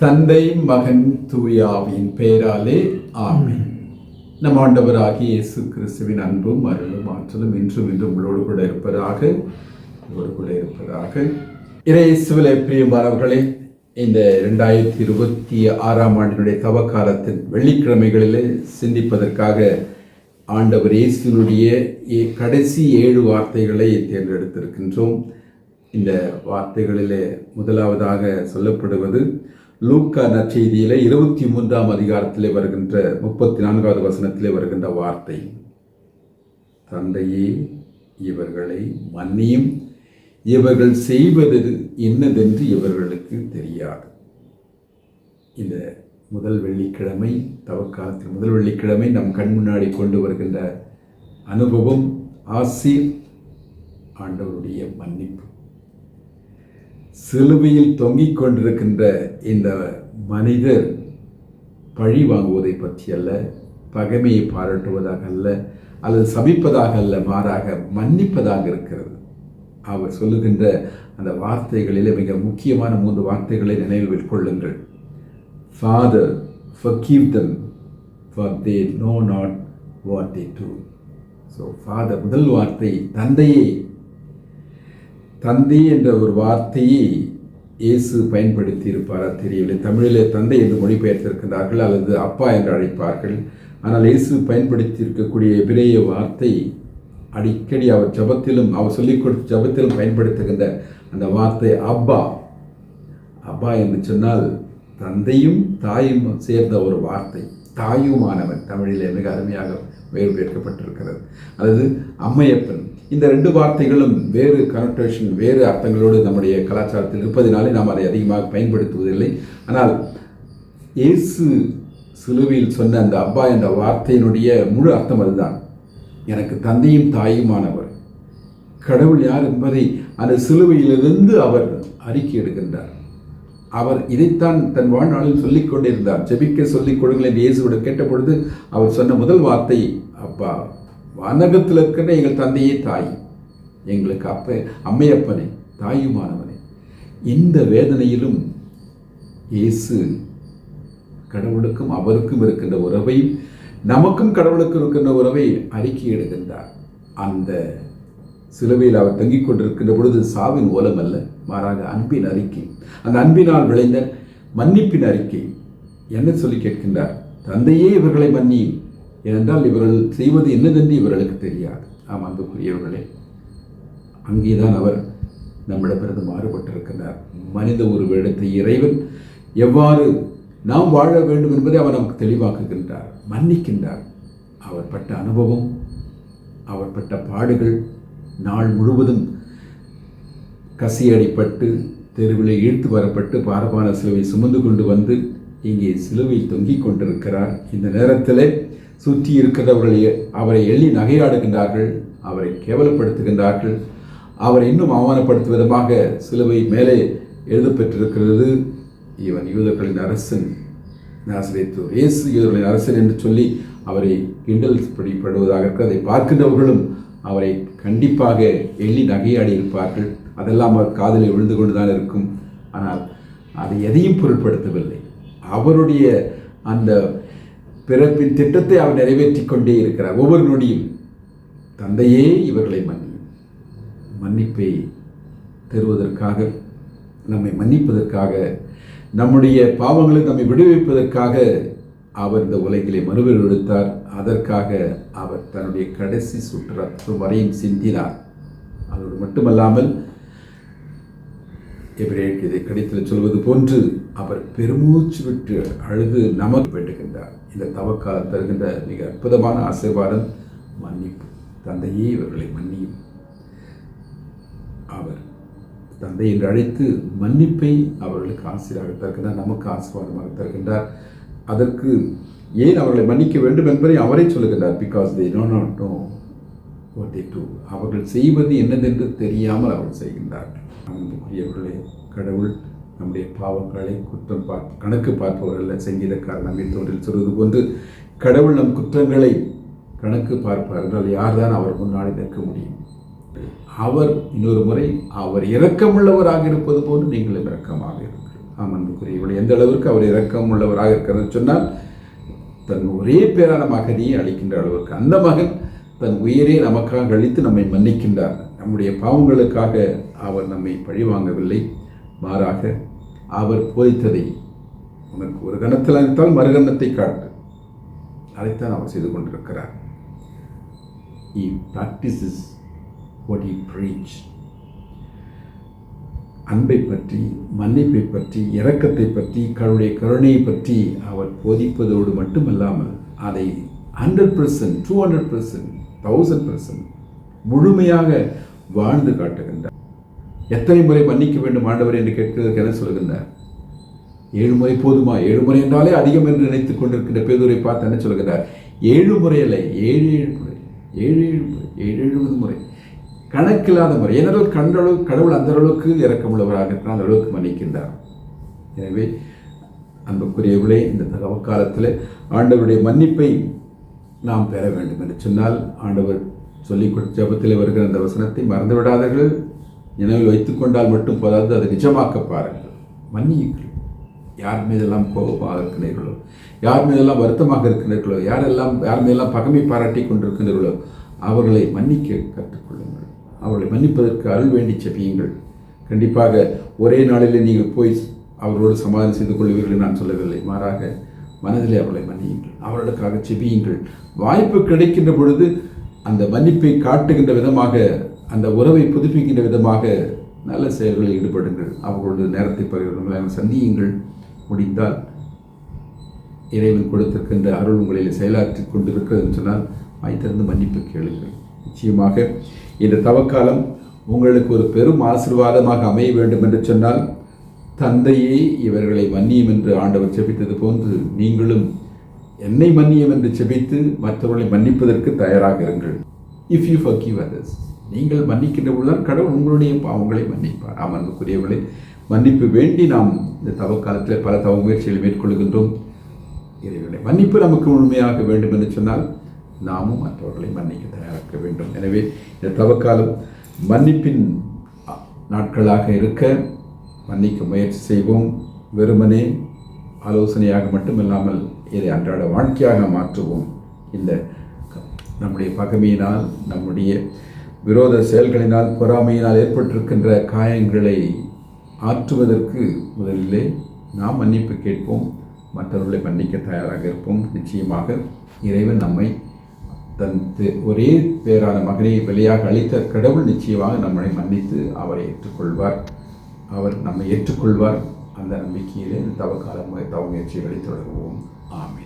தந்தை மகன் தூயாவின் பெயராலே ஆமென். நம் ஆண்டவராகிய இயேசு கிறிஸ்துவின் அன்பும் அருளும் ஆற்றலும் இன்றும் உங்களோடு கூட இருப்பதாக. இயேசுவிலே பிரியமானவர்களே, இந்த 2026 ஆண்டினுடைய தவக்காலத்தின் வெள்ளிக்கிழமைகளிலே சிந்திப்பதற்காக ஆண்டவர் இயேசுவினுடைய கடைசி 7 வார்த்தைகளை தேர்ந்தெடுத்திருக்கின்றோம். இந்த வார்த்தைகளிலே முதலாவதாக சொல்லப்படுவது லூக்கா நற்செய்தியிலே 23ஆம் அதிகாரத்திலே வருகின்ற 34வது வசனத்திலே வருகின்ற வார்த்தை, தந்தையே இவர்களை மன்னியும், இவர்கள் செய்வது என்னதென்று இவர்களுக்கு தெரியாது. இந்த முதல் வெள்ளிக்கிழமை, தவக்காலத்தில் முதல் வெள்ளிக்கிழமை நம் கண் முன்னாடி கொண்டு வருகின்ற அனுபவம் ஆசீர், ஆண்டவருடைய மன்னிப்பு. சிலுவையில் தொங்கிக் கொண்டிருக்கின்ற இந்த மனிதர் பழி வாங்குவதை பற்றி அல்ல, பகைமையை பாராட்டுவதாக அல்ல, அல்லது சபிப்பதாக அல்ல, மாறாக மன்னிப்பதாக இருக்கிறது. அவர் சொல்லுகின்ற அந்த வார்த்தைகளிலே மிக முக்கியமான 3 வார்த்தைகளை நினைவில் கொள்ளுங்கள். Father, forgive them, for they know not what they do. So, Father, முதல் வார்த்தை தந்தையே. தந்தை என்ற ஒரு வார்த்தையை இயேசு பயன்படுத்தி இருப்பாரா தெரியவில்லை. தமிழிலே தந்தை என்று மொழிபெயர்த்திருக்கிறார்கள், அல்லது அப்பா என்று அழைப்பார்கள். ஆனால் இயேசு பயன்படுத்தி இருக்கக்கூடிய எபிரேய வார்த்தை அடிக்கடி அவர் ஜபத்திலும், அவர் சொல்லிக் கொடுத்த ஜபத்திலும் பயன்படுத்துகின்ற அந்த வார்த்தை அப்பா. அப்பா என்று சொன்னால் தந்தையும் தாயும் சேர்ந்த ஒரு வார்த்தை. தாயுமானவன் தமிழிலே மிக அருமையாக வேறுபேர்க்கப்பட்டிருக்கிறது. அல்லது அம்மையப்பன். இந்த 2 வார்த்தைகளும் வேறு கனோட்டேஷன், வேறு அர்த்தங்களோடு நம்முடைய கலாச்சாரத்தில் இருப்பதினாலே நாம் அதை அதிகமாக பயன்படுத்துவதில்லை. ஆனால் இயேசு சிலுவையில் சொன்ன அந்த அப்பா என்ற வார்த்தையினுடைய முழு அர்த்தம் அதுதான். எனக்கு தந்தையும் தாயுமானவர். கடவுள் யார் என்பதை அந்த சிலுவையிலிருந்து அவர் அறிக்கை எடுக்கின்றார். அவர் இதைத்தான் தன் வாழ்நாளில் சொல்லிக் கொண்டிருந்தார். ஜெபிக்க சொல்லிக் கொடுங்கள் என்று இயேசுவிடம் கேட்டபொழுது அவர் சொன்ன முதல் வார்த்தை அப்பா. வானகத்தில் இருக்கின்ற எங்கள் தந்தையே தாய், எங்களுக்கு அம்மையப்பனே, தாயுமானவனே. இந்த வேதனையிலும் இயேசு கடவுளுக்கும் அவருக்கும் இருக்கின்ற உறவையும் நமக்கும் கடவுளுக்கும் இருக்கின்ற உறவை அறிக்கை எடுக்கின்றார். அந்த சிலுவையில் அவர் தங்கிக் கொண்டிருக்கின்ற பொழுது சாவின் ஓலம் அல்ல, மாறாக அன்பின் அறிக்கை. அந்த அன்பினால் விளைந்த மன்னிப்பின் அறிக்கை. என்ன சொல்லி கேட்கின்றார்? தந்தையே இவர்களை மன்னியும், ஏனென்றால் இவர்கள் செய்வது என்னதென்று இவர்களுக்கு தெரியாது. ஆம் அன்புக்குரியவர்களே, அங்கேதான் அவர் நம்மிடமிருந்து மாறுபட்டிருக்கிறார். மனித உருவெடுத்த இறைவன் எவ்வாறு நாம் வாழ வேண்டும் என்பதை அவர் நமக்கு தெளிவாக்குகின்றார், மன்னிக்கின்றார். அவர் பட்ட அனுபவம், அவர் பட்ட பாடுகள், நாள் முழுவதும் கசியடிப்பட்டு தெருவிலே இழுத்து வரப்பட்டு பாரமான சிலுவை சுமந்து கொண்டு வந்து இங்கே சிலுவையில் தொங்கிக் கொண்டிருக்கிறார். இந்த நேரத்தில் சுற்றி இருக்கிறவர்கள் அவரை எள்ளி நகையாடுகின்றார்கள், அவரை கேவலப்படுத்துகின்றார்கள். அவரை இன்னும் அவமானப்படுத்தும் விதமாக சிலுவை மேலே எழுதப்பெற்றிருக்கிறது, இவன் யூதர்களின் அரசன், நாசரேத்து இயேசு யூதர்களின் அரசன் என்று சொல்லி அவரை கிண்டல் படுவதாக இருக்க, அதை பார்க்கின்றவர்களும் அவரை கண்டிப்பாக எள்ளி நகையாடி இருப்பார்கள். அதெல்லாம் அவர் காதில் விழுந்து கொண்டுதான் இருக்கும். ஆனால் அதை எதையும் பொருட்படுத்தவில்லை. அவருடைய அந்த பிறப்பின் திட்டத்தை அவர் நிறைவேற்றி கொண்டே இருக்கிறார். ஒவ்வொரு நொடியும் தந்தையே இவர்களை மன்னியும். மன்னிப்பை தருவதற்காக, நம்மை மன்னிப்பதற்காக, நம்முடைய பாவங்களை நம்மை விடுவிப்பதற்காக அவர் இந்த உலகிலே மறுபிறவி எடுத்தார். அதற்காக அவர் தன்னுடைய கடைசி சுற்று ரத்தம் வரையும் சிந்தினார். அதோடு மட்டுமல்லாமல் எபிரேயருக்கு இதை கடிதத்தில் சொல்வது போன்று அவர் பெருமூச்சு விட்டு அழுது நமக்கு வேண்டுகின்றார். இந்த தவக்காலம் தருகின்ற மிக அற்புதமான ஆசீர்வாதம் மன்னிப்பு. தந்தையே இவர்களை மன்னியும். அவர் தந்தை என்று அழைத்து மன்னிப்பை அவர்களுக்கு ஆசீர்வாதமாக தருகின்றார், நமக்கு ஆசீர்வாதமாக தருகின்றார். அதற்கு ஏன் அவர்களை மன்னிக்க வேண்டும் என்பதை அவரே சொல்லுகின்றார். Because they do not know what they do. அவர்கள் செய்வது என்னதென்று தெரியாமல் அவர்கள் செய்கின்றார்கள். அன்புக்குரியவர்களே, கடவுள் நம்முடைய பாவங்களை குற்றம் கணக்கு பார்ப்பவர்கள் சங்கீதக்காரர் நம்பித்தோன்றில் சொல்வது போன்று கடவுள் நம் குற்றங்களை கணக்கு பார்ப்பார் என்றால் யார்தான் அவர் முன்னாடி நிற்க முடியும்? அவர் இன்னொரு முறை அவர் இரக்கமுள்ளவராக இருப்பது போன்று நீங்களும் இரக்கமாக இருக்கிறீர்கள். அன்புக்குரியவர்களே, எந்த அளவிற்கு அவர் இரக்கம் உள்ளவராக இருக்கிறது சொன்னால், தன் ஒரே பேரான மகனையே அளிக்கின்ற அளவிற்கு அந்த மகன் தன் உயிரே நமக்காக அளித்து நம்மை மன்னிக்கின்றார். நம்முடைய பாவங்களுக்காக அவர் நம்மை பழிவாங்கவில்லை, மாறாக அவர் போதித்ததை உனக்கு ஒரு கணத்தில் அளித்தால் மறுகணத்தை காட்டு, அதைத்தான் அவர் செய்து கொண்டிருக்கிறார். He practices what he preached. அன்பை பற்றி, மன்னிப்பை பற்றி, இரக்கத்தை பற்றி, கடவுளுடைய கருணையை பற்றி அவர் போதிப்பதோடு மட்டுமல்லாமல் அதை 100%, 200%, 1000% முழுமையாக வாழ்ந்து காட்டுகின்றார். எத்தனை முறை மன்னிக்க வேண்டும் ஆண்டவர் என்று கேட்கிறதுக்கு என்ன சொல்கின்றார்? 7 முறை போதுமா? 7 முறை என்றாலே அதிகம் என்று நினைத்துக் கொண்டிருக்கின்ற பேதுரை பார்த்து என்ன சொல்கிறார்? 7 முறை அல்ல, 7 முறை, 70 முறை, கணக்கில்லாத முறை. ஏனென்றால் கடவுள் அந்த அளவுக்கு இரக்கமுள்ளவராக இருக்கிறார், அந்த அளவுக்கு மன்னிக்கின்றார். எனவே அன்புக்குரியவர்களே, இந்த தவக்காலத்தில் ஆண்டவருடைய மன்னிப்பை நாம் பெற வேண்டும் என்று சொன்னால், ஆண்டவர் சொல்லிக் கொடுத்த ஜெபத்தில் வருகிற அந்த வசனத்தை மறந்து விடாதீர்கள், நினைவில் வைத்துக் கொண்டால் மட்டும் போதாது, அதை நிஜமாக்க பாருங்கள். மன்னியுங்கள். யார் மீதெல்லாம் கோபமாக இருக்கிறீர்களோ, யார் மீதெல்லாம் வருத்தமாக இருக்கிறீர்களோ, யார் மீதெல்லாம் பகைமை பாராட்டி கொண்டிருக்கிறீர்களோ அவர்களை மன்னிக்க கற்றுக்கொள்ளுங்கள். அவர்களை மன்னிப்பதற்கு அருள் வேண்டி செபியுங்கள். கண்டிப்பாக ஒரே நாளிலே நீங்கள் போய் அவர்களோடு சமாதானம் செய்து கொள்வீர்கள் நான் சொல்லவில்லை, மாறாக மனதிலே அவர்களை மன்னியுங்கள், அவர்களுக்காக செபியுங்கள். வாய்ப்பு கிடைக்கின்ற பொழுது அந்த மன்னிப்பை காட்டுகின்ற விதமாக, அந்த உறவை புதுப்பிக்கின்ற விதமாக நல்ல செயல்களில் ஈடுபடுங்கள். அவர்களோடு நேரத்தை பகிர்ந்து சந்தியுங்கள். முடிந்தால் இறைவன் கொடுத்திருக்கின்ற அருள் உங்களில் செயலாற்றி கொண்டிருக்கிறது சொன்னால் வாய்த்திருந்து மன்னிப்பு கேளுங்கள். நிச்சயமாக இந்த தவக்காலம் உங்களுக்கு ஒரு பெரும் ஆசீர்வாதமாக அமைய வேண்டும் என்று சொன்னால், தந்தையே இவர்களை மன்னியும் என்று ஆண்டவர் செபித்தது போன்று நீங்களும் என்னை மன்னியும் என்று செபித்து மற்றவர்களை மன்னிப்பதற்கு தயாராக இருங்கள். இஃப் யூ ஃபர்கிவ் அதர்ஸ், நீங்கள் மன்னிக்கின்ற பொழுதுதான் கடவுள் உங்களுடைய பாவங்களை மன்னிப்பார். அன்புக்குரியவர்களே, மன்னிப்பு வேண்டி நாம் இந்த தவக்காலத்தில் பல தவ முயற்சிகளை மேற்கொள்கின்றோம். இறைவனை மன்னிப்பு நமக்கு முழுமையாக வேண்டும் என்று சொன்னால் நாமும் மற்றவர்களை மன்னிக்க தயாராக வேண்டும். எனவே இந்த தவக்காலம் மன்னிப்பின் நாட்களாக இருக்க மன்னிக்க முயற்சி செய்வோம். வெறுமனே ஆலோசனையாக மட்டுமில்லாமல் இதை அன்றாட வாழ்க்கையாக மாற்றுவோம். இந்த நம்முடைய பகைமையினால், நம்முடைய விரோத செயல்களினால், பொறாமையினால் ஏற்பட்டிருக்கின்ற காயங்களை ஆற்றுவதற்கு முதலிலே நாம் மன்னிப்பு கேட்போம், மற்றவர்களை மன்னிக்க தயாராக இருப்போம். நிச்சயமாக இறைவன் நம்மை தன் ஒரே பேரான மகனை வெளியாக அளித்த கடவுள் நிச்சயமாக நம்மை மன்னித்து அவரை ஏற்றுக்கொள்வார், அவர் நம்மை ஏற்றுக்கொள்வார். அந்த நம்பிக்கையிலே தவ முயற்சிகளை தொடங்குவோம். ஆமென்.